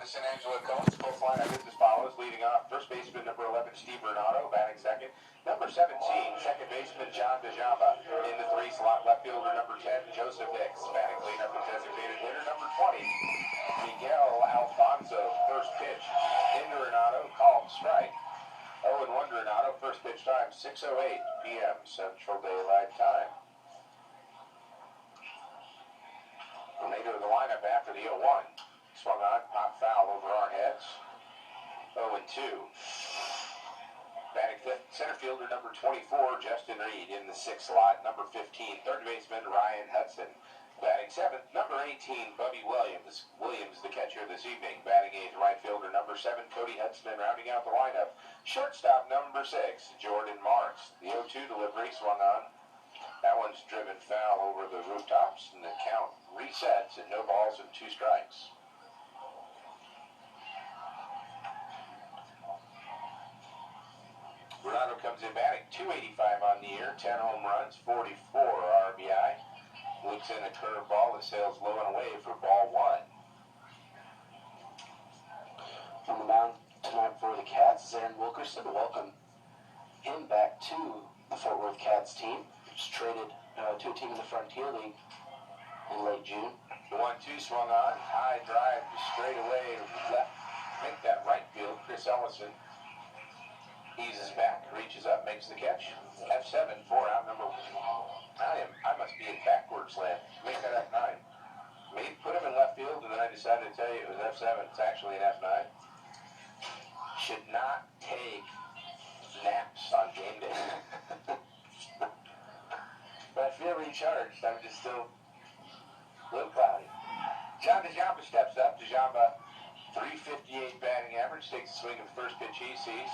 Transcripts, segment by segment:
the San Angelo Cones. Full lineup is as follows. Leading off, first baseman number 11, Steve Renato, batting second. Number 17, second baseman John DeJamba. In the 3 slot, left fielder number 10, Joseph Hicks. Batting cleanup and designated hitter number 20, Miguel Alfonso. First pitch into Renato, called strike. 0-1 Renato. First pitch time, 6:08 p.m. Central Daylight Time. Remainder of the lineup after the 0-1. Swung on, pop foul over our heads. 0-2. Batting fifth, center fielder number 24, Justin Reed. In the 6th slot, number 15, third baseman Ryan Hudson. Batting seventh, number 18, Bubby Williams. Williams, the catcher this evening. Batting eighth, right fielder number 7, Cody Hudson. And rounding out the lineup, shortstop number 6, Jordan Marks. The 0-2 delivery swung on. That one's driven foul over the rooftops, and the count resets at no balls and 2 strikes. Renato comes in batting, 285 on the year, 10 home runs, 44 RBI. Looks in a curveball that sails low and away for ball 1. On the mound tonight for the Cats is Aaron Wilkerson. Welcome him back to the Fort Worth Cats team, which traded to a team in the Frontier League in late June. The 1-2 swung on, high drive straight away left, make that right field. Chris Ellison eases back, reaches up, makes the catch. F7 for out number 1. I must be in backwards land. Make that F9. Put him in left field, and then I decided to tell you it was F7. It's actually an F9. Should not take naps on game day. But I feel recharged. I'm just still a little cloudy. John DeJamba steps up. DeJamba, 358 batting average, takes a swing at the first pitch he sees.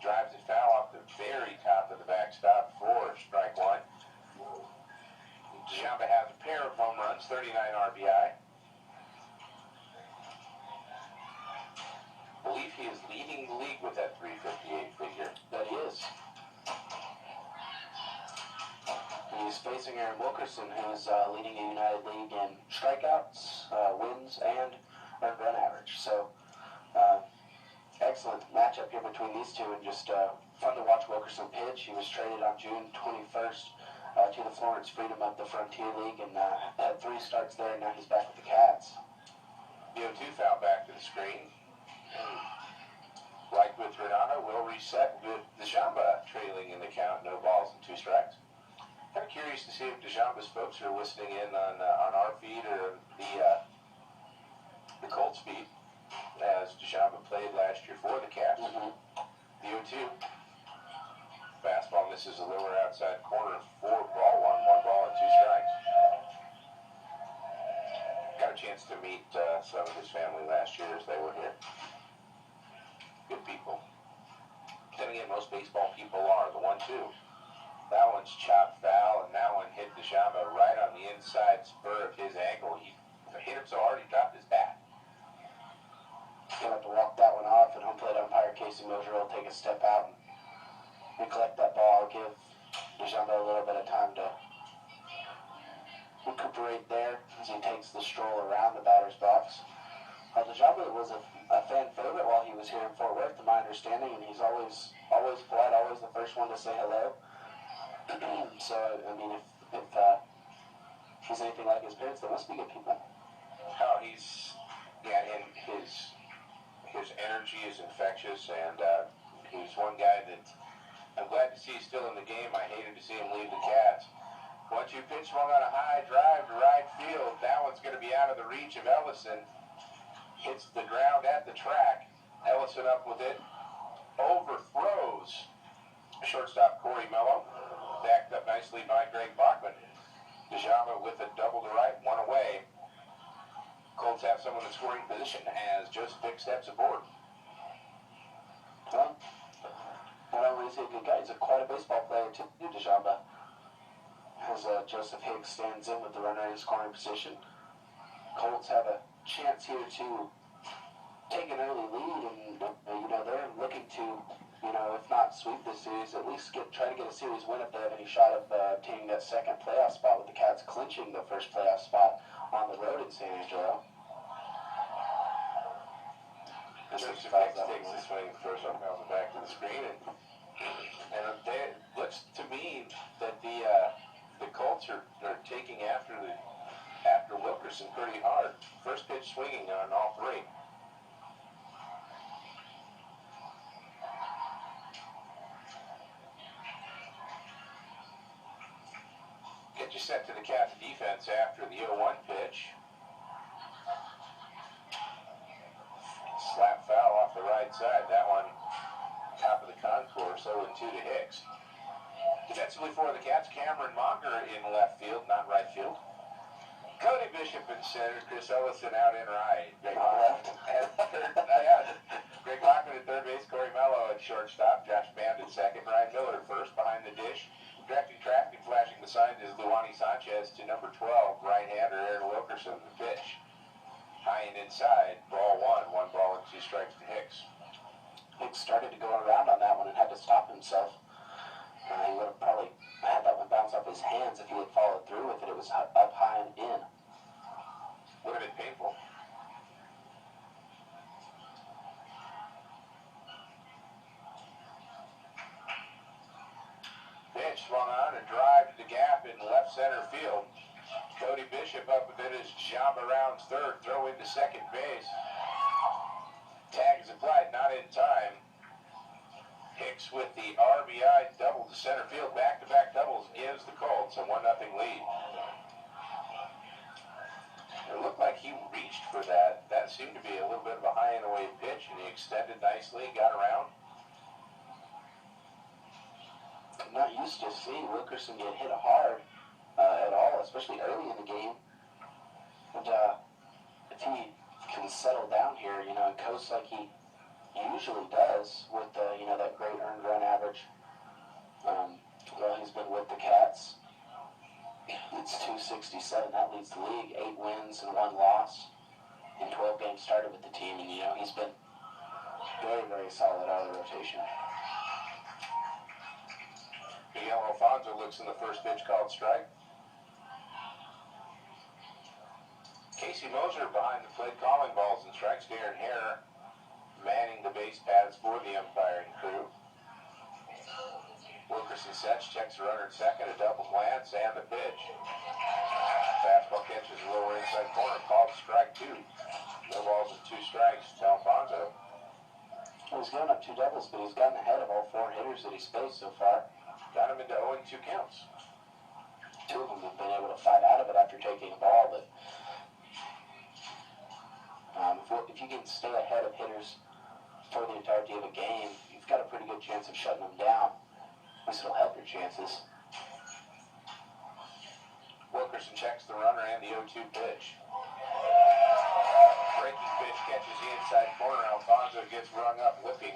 Drives it foul off the very top of the backstop for strike 1. DeJamba has a pair of home runs, 39 RBI. I believe he is leading the league with that 358 figure. That he is. He's facing Aaron Wilkerson, who's leading the United League in strikeouts, wins, and earned run average. So, excellent matchup here between these two, and just fun to watch Wilkerson pitch. He was traded on June 21st to the Florence Freedom of the Frontier League, and had 3 starts there, and now he's back with the Cats. The 0-2 foul back to the screen. Like with Renato, will reset with DeJamba trailing in the count, no balls and 2 strikes. Kind of curious to see if DeJamba's folks are listening in on our feed or the Colts feed, as DeJamba played last year for the Cats. The 0-2. Fastball misses the lower outside corner for ball 1 ball and 2 strikes. Got a chance to meet some of his family last year as they were here. Good people. Then again, most baseball people are. The 1-2. That one's chopped foul, and that one hit DeJamba right on the inside spur of his ankle. He hit him so hard he dropped his bat. He'll have to walk that one off, and home plate umpire Casey Mosier will take a step out and collect that ball. Give DeJamba a little bit of time to recuperate there as he takes the stroll around the batter's box. DeJamba was a fan favorite while he was here in Fort Worth, to my understanding, and he's always polite, always the first one to say hello. So, I mean, if he's anything like his parents, they must be good people. Oh, and his energy is infectious, and he's one guy that I'm glad to see he's still in the game. I hated to see him leave the Cats. 1-2 pitch swung on a high drive to right field. That one's going to be out of the reach of Ellison. Hits the ground at the track. Ellison up with it. Overthrows shortstop Corey Mello. Backed up nicely by Greg Bachman. DeJamba with a double to right, 1 away. Colts have someone in scoring position as Joseph Hicks steps aboard. Well, not only is he a good guy, he's quite a baseball player too, DeJamba. As Joseph Hicks stands in with the runner in scoring position. Colts have a chance here to take an early lead, and they're looking to, if not sweep this series, at least try to get a series win if they have any shot of obtaining that second playoff spot, with the Cats clinching the first playoff spot on the road in San Angelo. Joseph Hicks takes the swing. The first one bounces back to the screen, and it looks to me that the Colts are taking after Wilkerson pretty hard. First pitch swinging on all three. Get you set to the Cats defense after the 0-1 pitch. Slap foul off the right side. That one top of the concourse, 0-2 to Hicks. Defensively for the Cats, Cameron Monger in left field, not right field. Cody Bishop in center, Chris Ellison out in right. Greg Lockman at third base, Corey Mello at shortstop, Josh Band at second, Ryan Miller first behind the dish. Directing traffic and flashing the signs is Luani Sanchez to number 12, right-hander Aaron Wilkerson, the pitch. High and inside, ball one ball and 2 strikes to Hicks. Hicks started to go around on that one and had to stop himself. He would have probably had that one bounce off his hands if he had followed through with it. It was up high and in. Would have been painful. Pitch swung on and drive to the gap in left center field. Cody Bishop up with it as Jamba rounds third, throw into second base. Tag is applied, not in time. Hicks with the RBI double to center field. Back-to-back doubles gives the Colts a 1-0 lead. It looked like he reached for that. That seemed to be a little bit of a high and away pitch, and he extended nicely, got around. I'm not used to seeing Wilkerson get hit hard at all, especially early in the game. And if he can settle down here, and coast like he usually does with that great earned run average. Well, he's been with the Cats. It's 267. That leads the league. 8 wins and 1 loss in 12 games started with the team, and he's been very, very solid out of the rotation. Miguel Alfonso looks in the first pitch called strike. Casey Moser behind the plate calling balls and strikes. Darren Hare manning the base paths for the umpiring crew. Wilkerson sets, checks the runner at second, a double glance, and the pitch. Fastball catches the lower inside corner, called strike 2. No balls and 2 strikes to Alfonso. Well, he's given up 2 doubles, but he's gotten ahead of all 4 hitters that he's faced so far. Got him into 0-2 counts. 2 of them have been able to fight out of it after taking a ball, but if you can stay ahead of hitters for the entirety of a game, you've got a pretty good chance of shutting them down. At least it'll help your chances. Wilkerson checks the runner and the 0-2 pitch. Breaking pitch catches the inside corner. Alfonso gets rung up looking.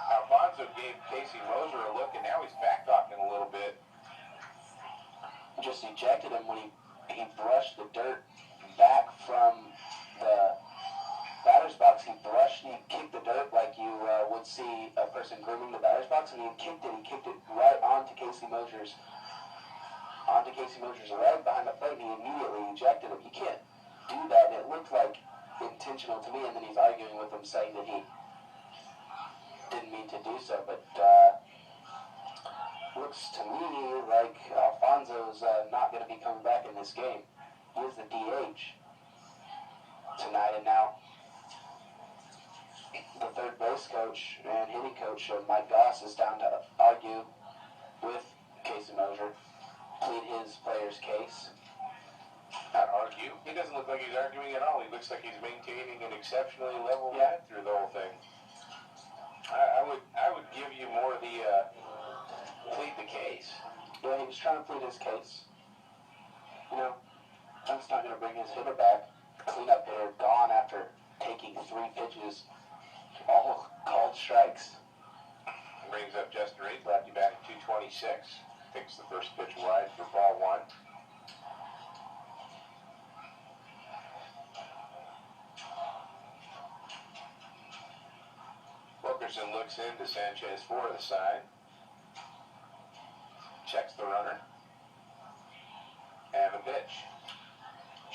Alfonso gave Casey Moser a look, and now he's back talking a little bit. Just ejected him when he brushed the dirt back from the batter's box. He kicked the dirt like you would see a person grooming the batter's box, and he kicked it right onto Casey Moser's leg behind the plate, and he immediately ejected him. You can't do that. It looked like intentional to me, and then he's arguing with him, saying that he didn't mean to do so, but looks to me like Alfonso's not going to be coming back in this game. He is the DH tonight, and now the third base coach and hitting coach Mike Goss is down to argue with Casey Moser, plead his player's case. Not argue. He doesn't look like he's arguing at all. He looks like he's maintaining an exceptionally level head through the whole thing. I would give you more the plead the case. Yeah, he was trying to plead his case. That's not going to bring his hitter back. Cleanup hitter gone after taking 3 pitches, all called strikes. Brings up Justin Reed, lefty back at 226. Takes the first pitch wide for ball 1. Wilkerson looks into Sanchez for the side. Checks the runner. And the pitch.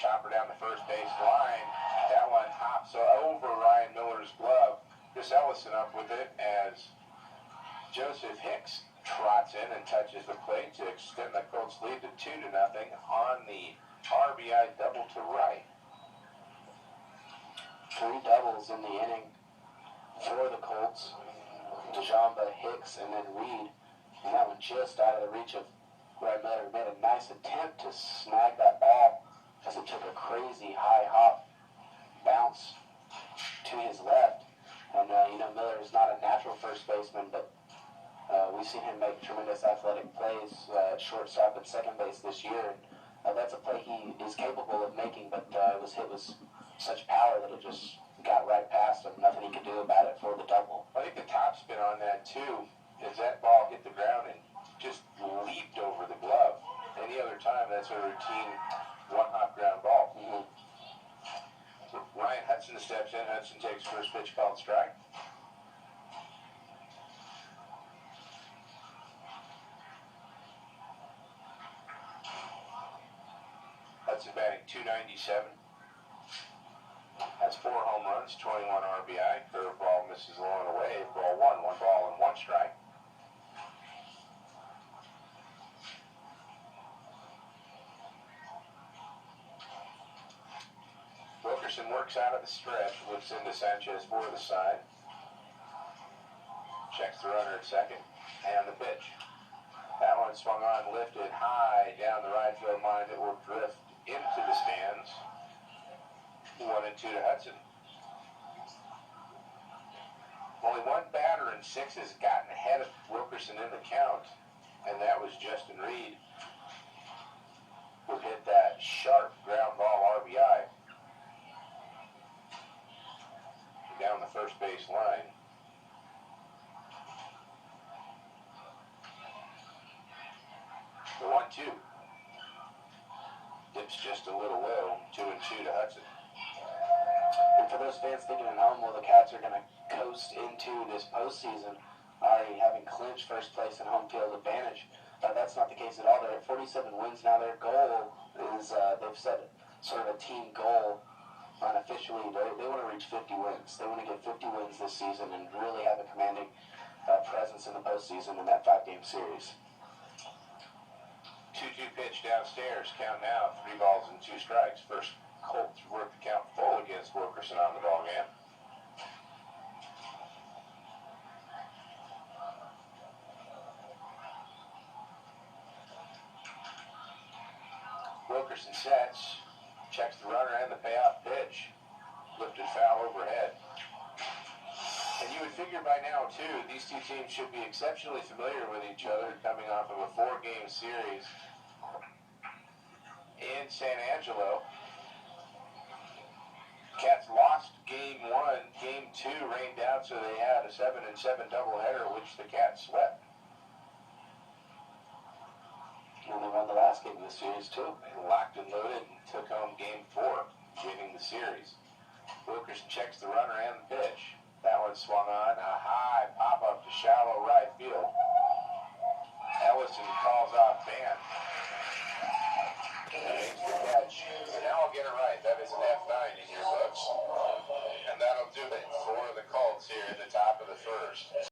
Chopper down the first base line. That one hops over Ryan Miller's glove. Travis Ellison up with it as Joseph Hicks trots in and touches the plate to extend the Colts lead to 2-0 on the RBI double to right. 3 doubles in the inning for the Colts. DeJamba, Hicks, and then Reed. And that one just out of the reach of Roy Miller. Made a nice attempt to snag that ball as it took a crazy high hop bounce to his left. And, Miller is not a natural first baseman, but we've seen him make tremendous athletic plays at shortstop and second base this year. That's a play he is capable of making, but it was hit with such power that it just got right past him. Nothing he could do about it for the double. I think the top spin on that, too, is that ball hit the ground and just leaped over the glove. Any other time, that's a routine one-hop ground ball. Mm-hmm. So Ryan Hudson steps in. Hudson takes first pitch called strike. Hudson batting .297. Has 4 home runs, 21 RBI. Curveball misses along the way. Ball 1, 1 ball and 1 strike. Wilkerson works out of the stretch, looks into Sanchez for the side. Checks the runner at second, and the pitch. That one swung on, lifted high down the right field line. It will drift into the stands. 1-2 to Hudson. Only one batter in 6 has gotten ahead of Wilkerson in the count, and that was Justin Reed, who hit that sharp ground ball RBI down the first base line. The 1-2 dips just a little low. 2-2 to Hudson. And for those fans thinking at home, well, the Cats are going to coast into this postseason already having clinched first place and home field advantage. That's not the case at all. They're at 47 wins now. Their goal is, they've set sort of a team goal unofficially. They want to reach 50 wins. They want to get 50 wins this season and really have a commanding presence in the postseason in that 5-game series. 2-2 pitch downstairs. Count now. 3 balls and 2 strikes. First Colts work the count full against Wilkerson on the ball game. Wilkerson sets, checks the runner and the payoff pitch. Lifted foul overhead. And you would figure by now, too, these two teams should be exceptionally familiar with each other coming off of a 4-game series in San Angelo. Cats lost game 1. Game 2 rained out, so they had a 7-7 doubleheader, which the Cats swept. And they won the last game of the series, too. They locked and loaded and took home game 4, winning the series. Wilkerson checks the runner and the pitch. That one swung on. A high pop-up to shallow right field. Ellison calls off Van. Makes the catch. And now I'll get it right. That is an F9 in your books. And that'll do it for the Colts here at the top of the first.